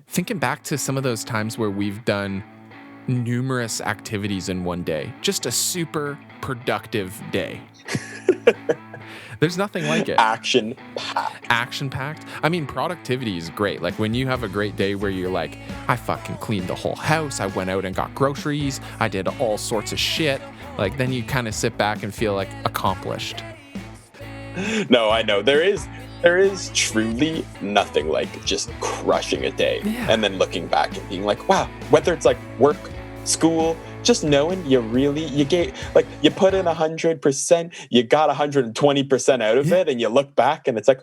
Thinking back to some of those times where we've done numerous activities in one day, just a super productive day. There's nothing like it. Action packed. Action packed. I mean, productivity is great. Like when you have a great day where you're like, I fucking cleaned the whole house. I went out and got groceries. I did all sorts of shit. Like then you kind of sit back and feel like accomplished. No, I know. There is truly nothing like just crushing a day and then looking back and being like, wow, whether it's like work, school, just knowing you gave, like you put in 100%, you got 120% out of it, and you look back and it's like,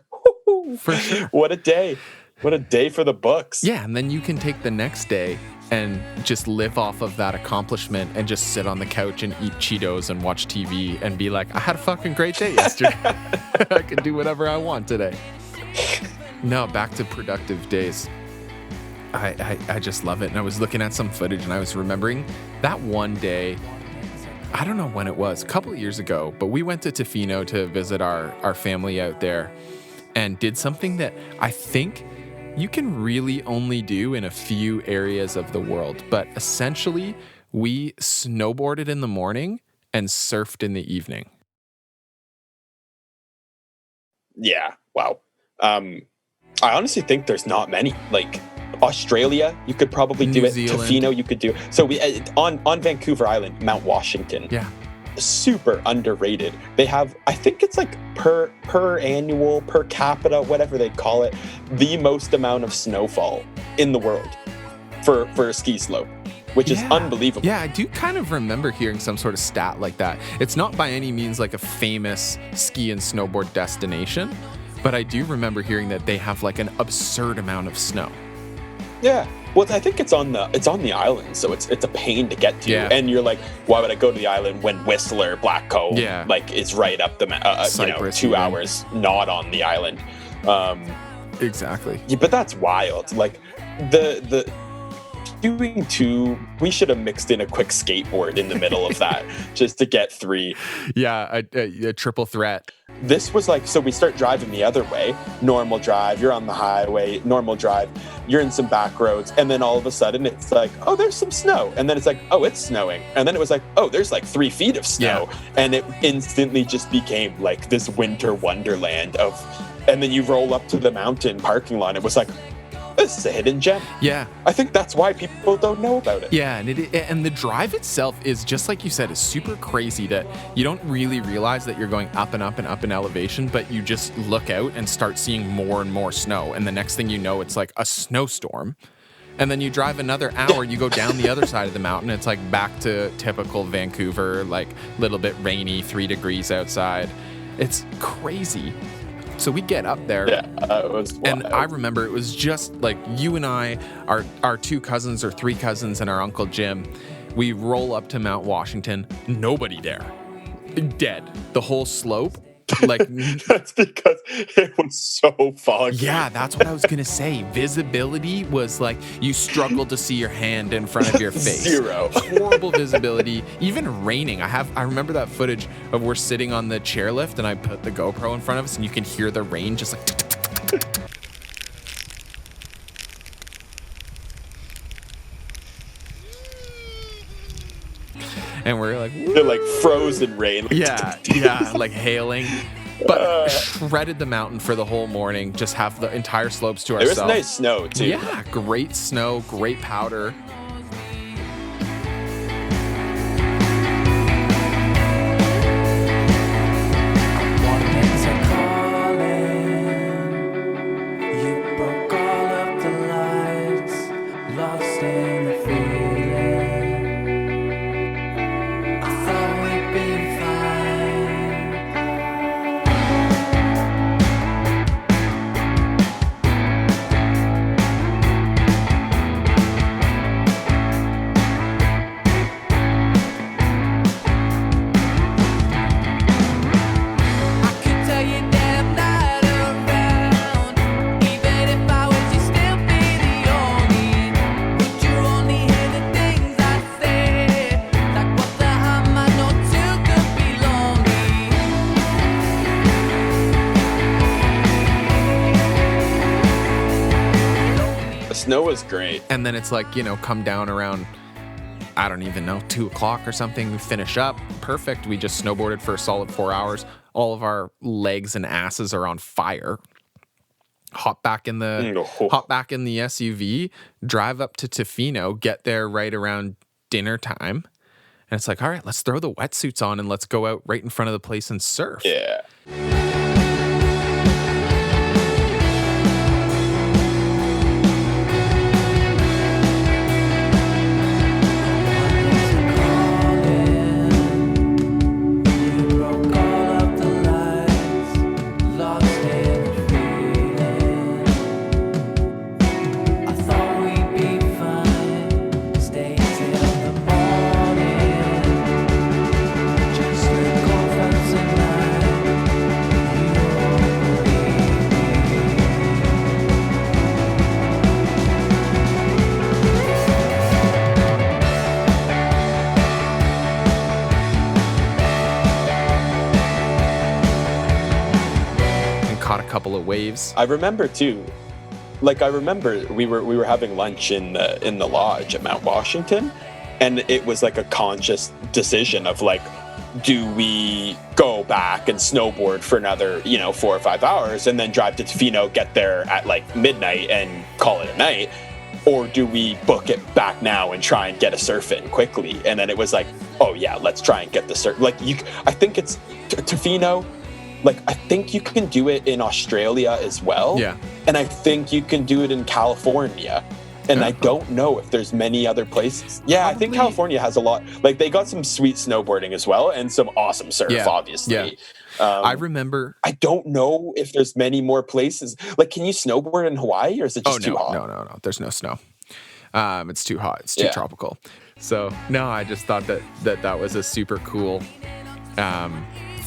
for sure. What a day for the books. Yeah, and then you can take the next day and just live off of that accomplishment and just sit on the couch and eat Cheetos and watch TV and be like, I had a fucking great day yesterday. I can do whatever I want today. No, back to productive days. I just love it. And I was looking at some footage and I was remembering that one day, I don't know when it was, a couple of years ago, but we went to Tofino to visit our family out there and did something that I think you can really only do in a few areas of the world. But essentially, we snowboarded in the morning and surfed in the evening. Yeah, wow. I honestly think there's not many. Like Australia, you could probably do it. Tofino, you could do. So we on Vancouver Island, Mount Washington. Yeah. Super underrated. They have, I think it's like per annual, per capita, whatever they call it, the most amount of snowfall in the world for a ski slope, which is unbelievable. Yeah, I do kind of remember hearing some sort of stat like that. It's not by any means like a famous ski and snowboard destination, but I do remember hearing that they have like an absurd amount of snow. Yeah. Well, I think it's on the island, so it's a pain to get to. Yeah. And you're like, why would I go to the island when Whistler, Black Cove, like is right up the 2 hours not on the island. Exactly. Yeah, but that's wild. Like the doing two, we should have mixed in a quick skateboard in the middle of that just to get three. Yeah, a triple threat. This was like, so we start driving the other way, normal drive, you're on the highway, normal drive, you're in some back roads, and then all of a sudden it's like, oh, there's some snow. And then it's like, oh, it's snowing. And then it was like, oh, there's like 3 feet of snow. Yeah. And it instantly just became like this winter wonderland and then you roll up to the mountain parking lot, and it was like, this is a hidden gem. Yeah. I think that's why people don't know about it. Yeah, and the drive itself is, just like you said, is super crazy that you don't really realize that you're going up and up and up in elevation, but you just look out and start seeing more and more snow. And the next thing you know, it's like a snowstorm. And then you drive another hour, you go down the other side of the mountain. It's like back to typical Vancouver, like a little bit rainy, 3 degrees outside. It's crazy. So we get up there, it was wild. And I remember it was just like you and I, our 2 cousins or 3 cousins and our Uncle Jim. We roll up to Mount Washington, nobody there, dead. The whole slope, like that's because it was so foggy. Yeah, that's what I was gonna say. Visibility was like you struggled to see your hand in front of your face. Zero. Horrible visibility. Even raining. I remember that footage of we're sitting on the chairlift and I put the GoPro in front of us and you can hear the rain just like. And we're like, woo. They're like frozen rain. Yeah, like hailing. But shredded the mountain for the whole morning. Just have the entire slopes to ourselves. There was nice snow too. Yeah, great snow, great powder. snow was great. And then it's like, come down around, I don't even know, 2 o'clock or something. We finish up. Perfect. We just snowboarded for a solid 4 hours. All of our legs and asses are on fire. Hop back in the SUV, drive up to Tofino, get there right around dinner time. And it's like, all right, let's throw the wetsuits on and let's go out right in front of the place and surf. Yeah. Couple of waves. I remember too. We were having lunch in the lodge at Mount Washington, and it was like a conscious decision of like, do we go back and snowboard for another 4 or 5 hours and then drive to Tofino, get there at like midnight and call it a night, or do we book it back now and try and get a surf in quickly? And then it was like, oh yeah, let's try and get the surf. Like I think it's Tofino. Like, I think you can do it in Australia as well. Yeah. And I think you can do it in California. And I don't know if there's many other places. Yeah, probably. I think California has a lot. Like, they got some sweet snowboarding as well and some awesome surf, obviously. Yeah. I remember. I don't know if there's many more places. Like, can you snowboard in Hawaii, or is it just too hot? No. There's no snow. It's too hot. It's too tropical. So, no, I just thought that was a super cool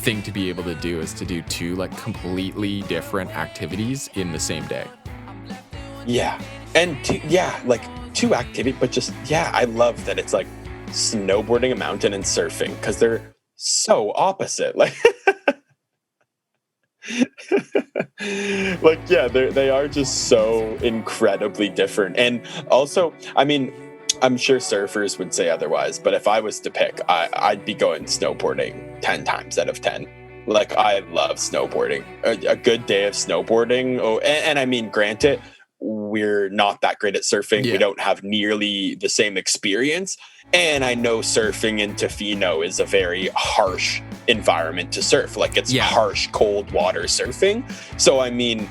thing to be able to do, is to do 2 like completely different activities in the same day. Yeah. And 2 activities, but just, I love that it's like snowboarding, a mountain, and surfing, because they're so opposite. Like, they are just so incredibly different. And also, I mean, I'm sure surfers would say otherwise, but if I was to pick, I'd be going snowboarding 10 times out of 10. Like, I love snowboarding. A good day of snowboarding. Oh, and I mean, granted, we're not that great at surfing. Yeah. We don't have nearly the same experience. And I know surfing in Tofino is a very harsh environment to surf. Like, it's harsh, cold water surfing. So, I mean,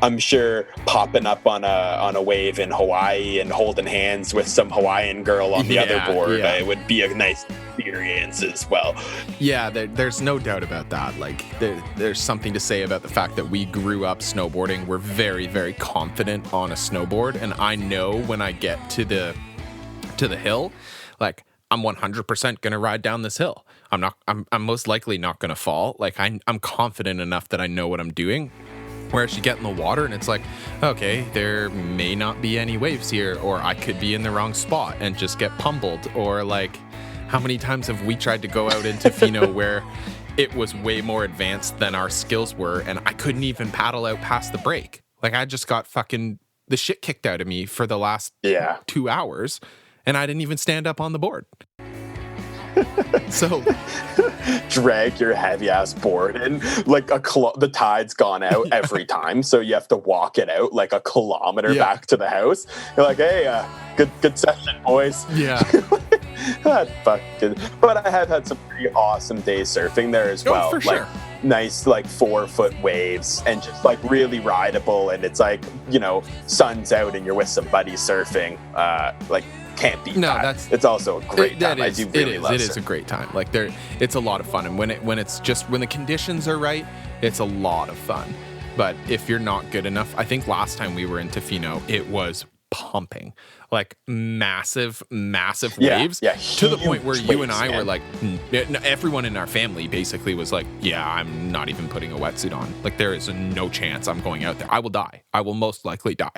I'm sure popping up on a wave in Hawaii and holding hands with some Hawaiian girl on the other board, it would be a nice experience as well. Yeah, there's no doubt about that. Like, there's something to say about the fact that we grew up snowboarding. We're very, very confident on a snowboard, and I know when I get to the hill, like, I'm 100% gonna ride down this hill. I'm most likely not gonna fall. Like, I'm confident enough that I know what I'm doing. Whereas you get in the water and it's like, okay, there may not be any waves here, or I could be in the wrong spot and just get pummeled. Or like, how many times have we tried to go out into Tofino where it was way more advanced than our skills were, and I couldn't even paddle out past the break. Like, I just got fucking the shit kicked out of me for the last 2 hours, and I didn't even stand up on the board. So drag your heavy ass board in, like the tide's gone out every time, so you have to walk it out like a kilometer back to the house. You're like, hey, good session, boys. Yeah. But I have had some pretty awesome days surfing there as well. For sure. Nice, like 4-foot waves, and just like really rideable. And it's like, sun's out and you're with some buddies surfing. Like, can't beat that. It's also a great time. I do really love it. It is a great time. Like, it's a lot of fun, and when the conditions are right, it's a lot of fun. But if you're not good enough, I think last time we were in Tofino, it was pumping, like massive waves, to the point where you and I were like, everyone in our family basically was like, I'm not even putting a wetsuit on. Like, there is no chance I'm going out there. I will die. I will most likely die.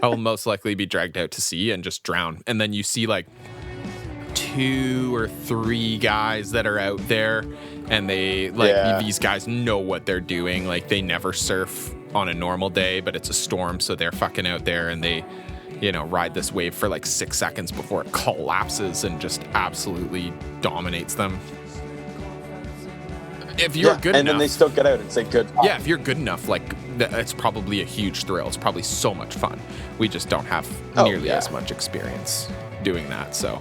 I will most likely be dragged out to sea and just drown. And then you see like 2 or 3 guys that are out there, and they these guys know what they're doing. Like, they never surf on a normal day, but it's a storm, so they're fucking out there, and they ride this wave for like 6 seconds before it collapses and just absolutely dominates them. If you're good enough. And then they still get out and say good. Yeah, if you're good enough, like it's probably a huge thrill. It's probably so much fun. We just don't have nearly as much experience doing that. So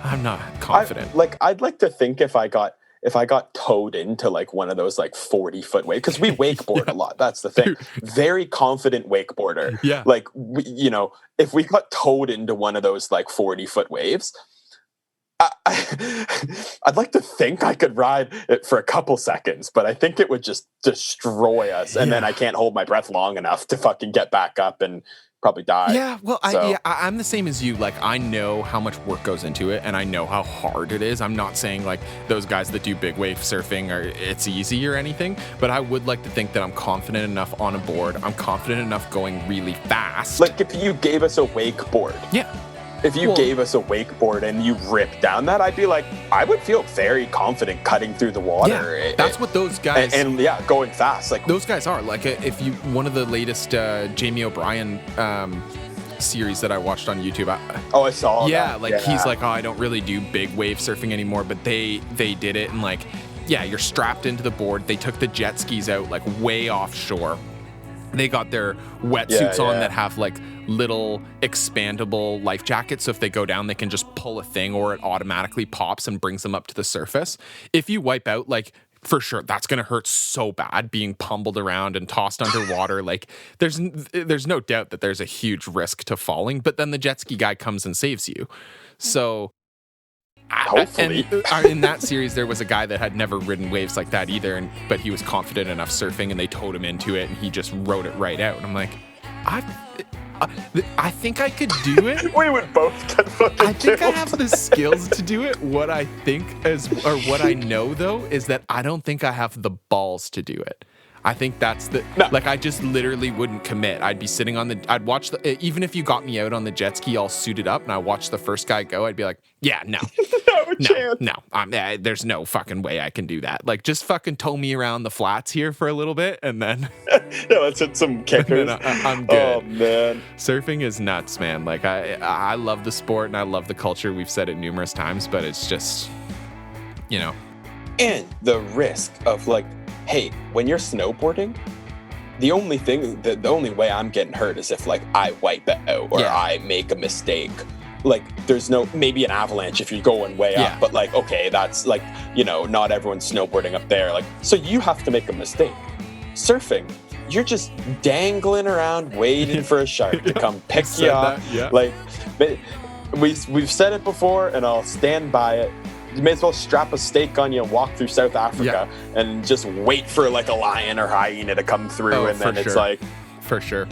I'm not confident. I'd like to think if I got towed into like one of those like 40-foot waves, because we wakeboard a lot. That's the thing. Very confident wakeboarder. Yeah. Like, if we got towed into one of those like 40-foot waves, I'd like to think I could ride it for a couple seconds, but I think it would just destroy us. And then I can't hold my breath long enough to fucking get back up and probably die. Yeah, well, I'm the same as you. Like, I know how much work goes into it, and I know how hard it is. I'm not saying like those guys that do big wave surfing it's easy or anything, but I would like to think that I'm confident enough on a board. I'm confident enough going really fast. Like if you gave us a wakeboard. Yeah. If you gave us a wakeboard and you ripped down that, I'd be like, I would feel very confident cutting through the water. Yeah, that's what those guys... And going fast. Like those guys are. Like, if you... One of the latest Jamie O'Brien series that I watched on YouTube... I saw that. He's like, I don't really do big wave surfing anymore, but they did it, and like, you're strapped into the board. They took the jet skis out, like, way offshore. They got their wetsuits on that have like little expandable life jackets. So if they go down, they can just pull a thing or it automatically pops and brings them up to the surface. If you wipe out, like, for sure, that's going to hurt so bad being pummeled around and tossed underwater. Like there's no doubt that there's a huge risk to falling, but then the jet ski guy comes and saves you. So hopefully. And in that series, there was a guy that had never ridden waves like that either, but he was confident enough surfing, and they towed him into it, and he just rode it right out. And I'm like, I think I could do it. We would both get fucking I think killed. I have the skills to do it. What I know though is that I don't think I have the balls to do it. I think that's like, I just literally wouldn't commit. I'd be sitting I'd watch even if you got me out on the jet ski all suited up and I watched the first guy go, I'd be like, yeah, no. There's no fucking way I can do that. Like, just fucking tow me around the flats here for a little bit and then... let's hit some kickers. I'm good. Oh, man. Surfing is nuts, man. Like, I love the sport and I love the culture. We've said it numerous times, but it's just, And the risk of like, hey, when you're snowboarding, the only way I'm getting hurt is if like I wipe out or I make a mistake. Like there's maybe an avalanche if you're going way up, but like, okay, that's like, not everyone's snowboarding up there. Like, so you have to make a mistake. Surfing, you're just dangling around waiting for a shark to come pick you up. Like we've said it before and I'll stand by it. You may as well strap a stake on you and walk through South Africa and just wait for like a lion or hyena to come through, and then it's like... For sure.